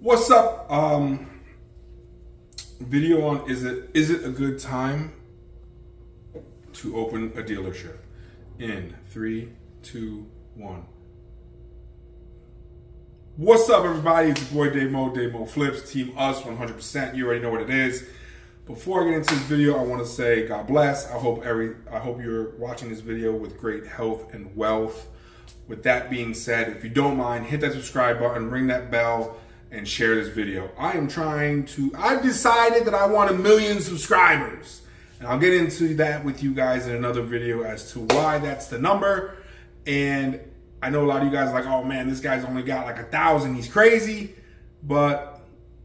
What's up? Video on is it a good time to open a dealership? In 3, 2, 1. What's up, everybody? It's your boy Damo Flips, Team Us 100%. You already know what it is. Before I get into this video, I want to say God bless. I hope you're watching this video with great health and wealth. With that being said, if you don't mind, hit that subscribe button, ring that bell, and share this video. I've decided that I want 1 million subscribers. And I'll get into that with you guys in another video as to why that's the number. And I know a lot of you guys are like, oh man, this guy's only got like 1,000. He's crazy. But,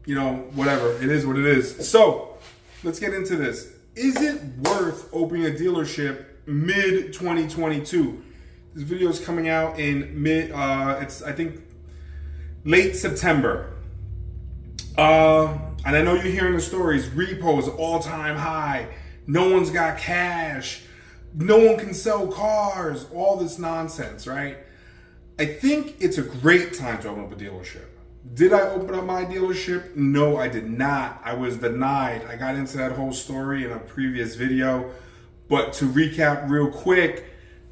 you know, whatever. It is what it is. So, let's get into this. Is it worth opening a dealership mid-2022? This video is coming out in I think, late September. And I know you're hearing the stories. Repo is all-time high. No one's got cash. No one can sell cars. All this nonsense, right? I think it's a great time to open up a dealership. Did I open up my dealership? No, I did not. I was denied. I got into that whole story in a previous video. But to recap real quick,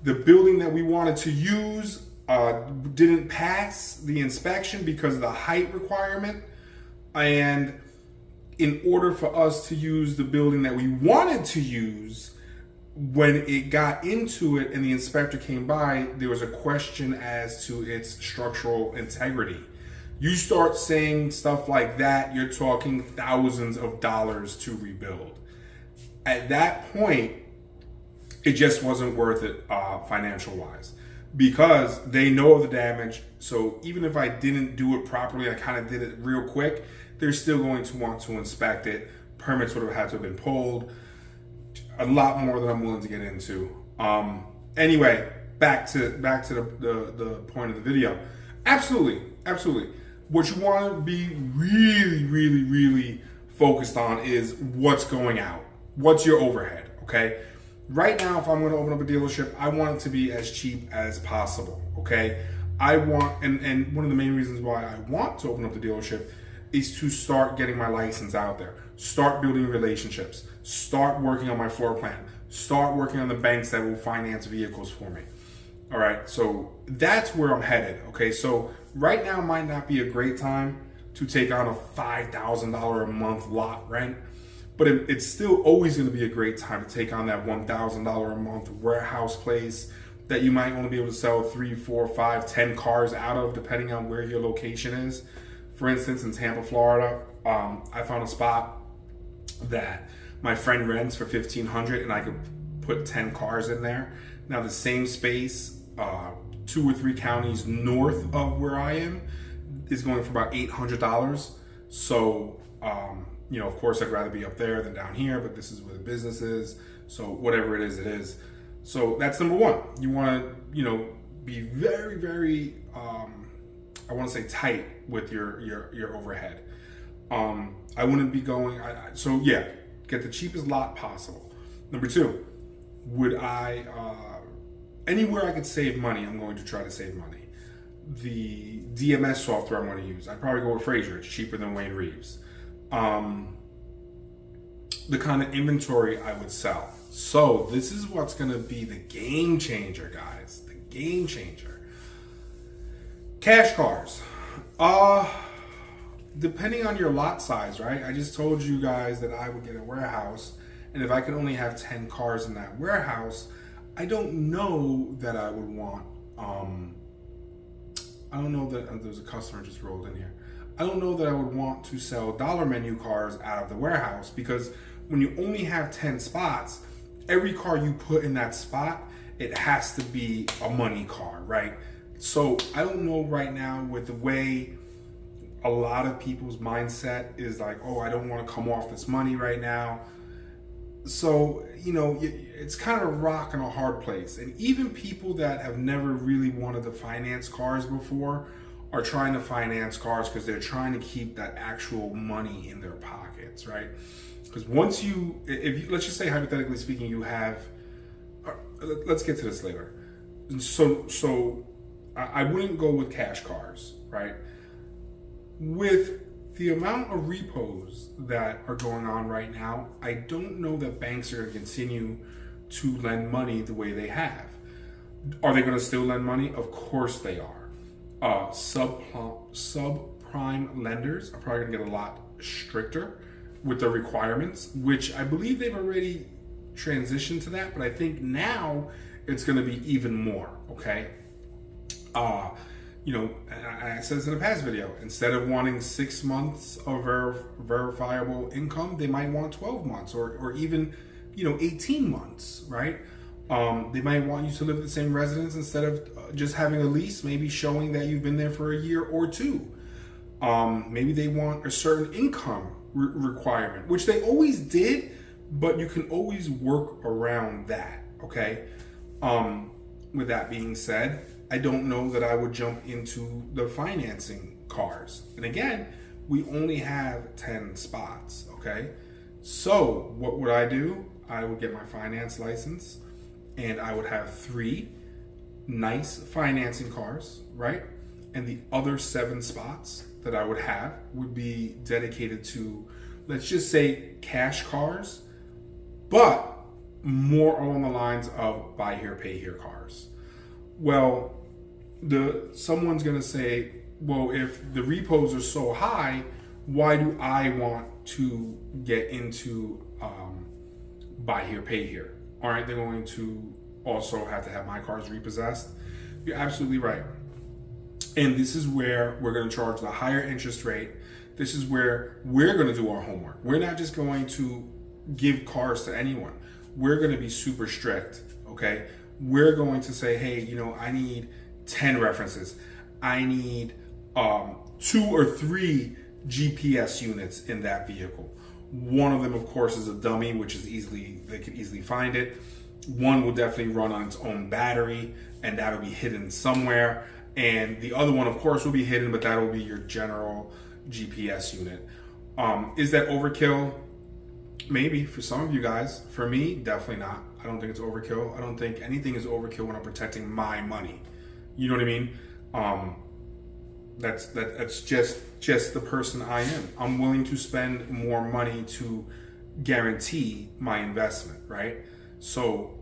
the building that we wanted to use didn't pass the inspection because of the height requirement. And in order for us to use the building that we wanted to use, when it got into it and the inspector came by, there was a question as to its structural integrity. You start saying stuff like that, you're talking thousands of dollars to rebuild. At that point, it just wasn't worth it financial wise, because they know of the damage. So even if I didn't do it properly, I kind of did it real quick, they're still going to want to inspect it. Permits would have had to have been pulled. A lot more than I'm willing to get into. Anyway, back to the point of the video. Absolutely. What you want to be really focused on is what's going out. What's your overhead, okay? Right now, if I'm going to open up a dealership, I want it to be as cheap as possible, okay? I want, and one of the main reasons why I want to open up the dealership is to start getting my license out there, start building relationships, start working on my floor plan, start working on the banks that will finance vehicles for me. All right, so that's where I'm headed, okay? So right now might not be a great time to take on a $5,000 a month lot rent, but it's still always gonna be a great time to take on that $1,000 a month warehouse place that you might only be able to sell 3, 4, 5, 10 cars out of, depending on where your location is. For instance, in Tampa, Florida, I found a spot that my friend rents for $1,500, and I could put 10 cars in there. Now the same space, 2 or 3 counties north of where I am, is going for about $800. So, you know, of course, I'd rather be up there than down here, but this is where the business is. So whatever it is, it is. So that's number one. You want to, you know, be very, I want to say tight with your overhead. I wouldn't be going, so yeah, get the cheapest lot possible. Number 2, would I, anywhere I could save money, I'm going to try to save money. The DMS software I'm going to use, I'd probably go with Frazier. It's cheaper than Wayne Reeves. The kind of inventory I would sell. So this is what's going to be the game changer, guys. The game changer. Cash cars. Depending on your lot size, right? I just told you guys that I would get a warehouse, and if I could only have 10 cars in that warehouse, I don't know that I would want, I don't know that, there's a customer just rolled in here. I don't know that I would want to sell dollar menu cars out of the warehouse, because when you only have 10 spots, every car you put in that spot, it has to be a money car, right? So I don't know right now, with the way a lot of people's mindset is like, oh, I don't want to come off this money right now. So, you know, it's kind of a rock and a hard place. And even people that have never really wanted to finance cars before are trying to finance cars because they're trying to keep that actual money in their pockets, right? Because once let's just say, hypothetically speaking, you have, let's get to this later. So I wouldn't go with cash cars, right? With the amount of repos that are going on right now, I don't know that banks are going to continue to lend money the way they have. Are they going to still lend money? Of course they are. Subprime lenders are probably going to get a lot stricter with the requirements, which I believe they've already transitioned to that, but I think now it's going to be even more, okay? I said this in a past video, instead of wanting 6 months of verifiable income, they might want 12 months or even, 18 months, right? They might want you to live at the same residence instead of just having a lease, maybe showing that you've been there for a year or two. Maybe they want a certain income requirement, which they always did, but you can always work around that, okay? With that being said, I don't know that I would jump into the financing cars. And again, we only have 10 spots, okay? So what would I do? I would get my finance license and I would have 3 nice financing cars, right? And the other 7 spots that I would have would be dedicated to, let's just say, cash cars, but more along the lines of buy here, pay here cars. Well, someone's going to say, well, if the repos are so high, why do I want to get into buy here, pay here? Aren't they going to also have to have my cars repossessed? You're absolutely right. And this is where we're going to charge the higher interest rate. This is where we're going to do our homework. We're not just going to give cars to anyone. We're going to be super strict, okay? We're going to say, hey, I need 10 references. I need 2 or 3 GPS units in that vehicle. One of them, of course, is a dummy, which is they can easily find it. One will definitely run on its own battery, and that'll be hidden somewhere. And the other one, of course, will be hidden, but that'll be your general GPS unit. Is that overkill? Maybe for some of you guys. For me, definitely not. I don't think it's overkill. I don't think anything is overkill when I'm protecting my money. You know what I mean? That's just the person I am. I'm willing to spend more money to guarantee my investment, right? So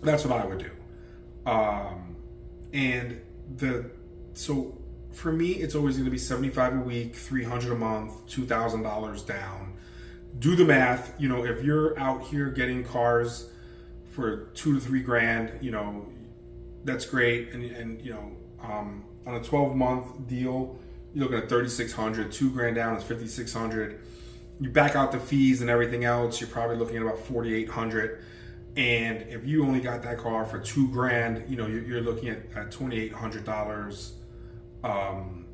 that's what I would do. So for me, it's always going to be $75 a week, $300 a month, $2,000 down. Do the math. If you're out here getting cars for $2 to $3 grand, that's great. And on a 12-month deal, you're looking at $3,600. $2 grand down is $5,600. You back out the fees and everything else, you're probably looking at about $4,800. And if you only got that car for $2 grand, you're looking at $2,800. Am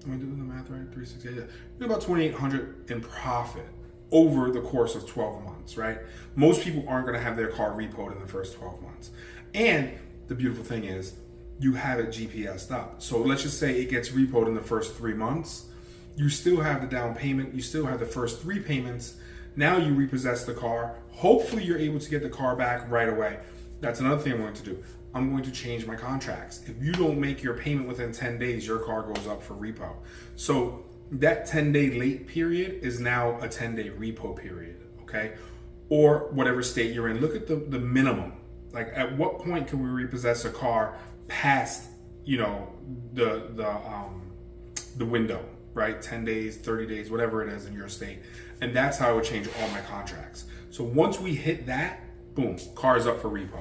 I doing the math right? 368. Yeah. You're about $2,800 in profit over the course of 12 months, right? Most people aren't going to have their car repoed in the first 12 months. And the beautiful thing is, you have it GPSed up. So let's just say it gets repoed in the first 3 months. You still have the down payment. You still have the first 3 payments. Now you repossess the car. Hopefully you're able to get the car back right away. That's another thing I'm going to do. I'm going to change my contracts. If you don't make your payment within 10 days, your car goes up for repo. So that 10-day late period is now a 10-day repo period, okay? Or whatever state you're in. Look at the minimum. Like, at what point can we repossess a car past, the window, right? 10 days, 30 days, whatever it is in your state. And that's how I would change all my contracts. So once we hit that, boom, car's up for repo.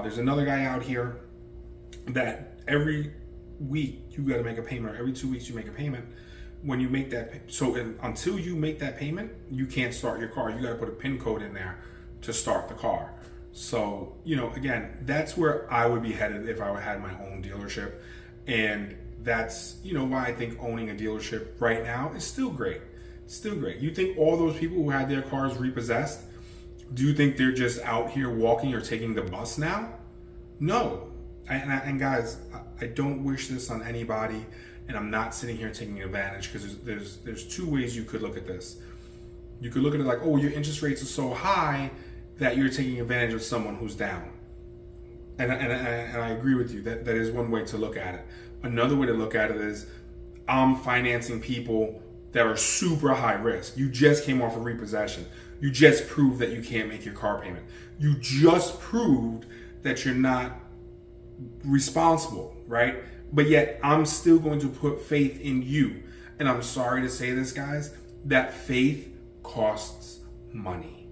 There's another guy out here that every week you got to make a payment, or every 2 weeks you make a payment. When you make that, until you make that payment, you can't start your car. You got to put a PIN code in there to start the car. So, again, that's where I would be headed if I had my own dealership. And that's, why I think owning a dealership right now is still great. Still great. You think all those people who had their cars repossessed, do you think they're just out here walking or taking the bus now? No. And guys, I don't wish this on anybody, and I'm not sitting here taking advantage, because there's 2 ways you could look at this. You could look at it like, oh, your interest rates are so high that you're taking advantage of someone who's down. And I agree with you. That is one way to look at it. Another way to look at it is, I'm financing people that are super high risk. You just came off a repossession. You just proved that you can't make your car payment. You just proved that you're not responsible, right? But yet I'm still going to put faith in you. And I'm sorry to say this, guys, that faith costs money.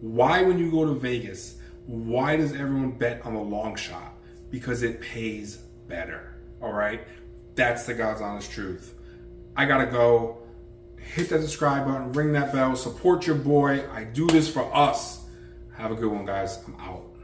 Why, when you go to Vegas, why does everyone bet on the long shot? Because it pays better, all right? That's the God's honest truth. I gotta go. Hit that subscribe button, ring that bell, support your boy. I do this for us. Have a good one, guys. I'm out.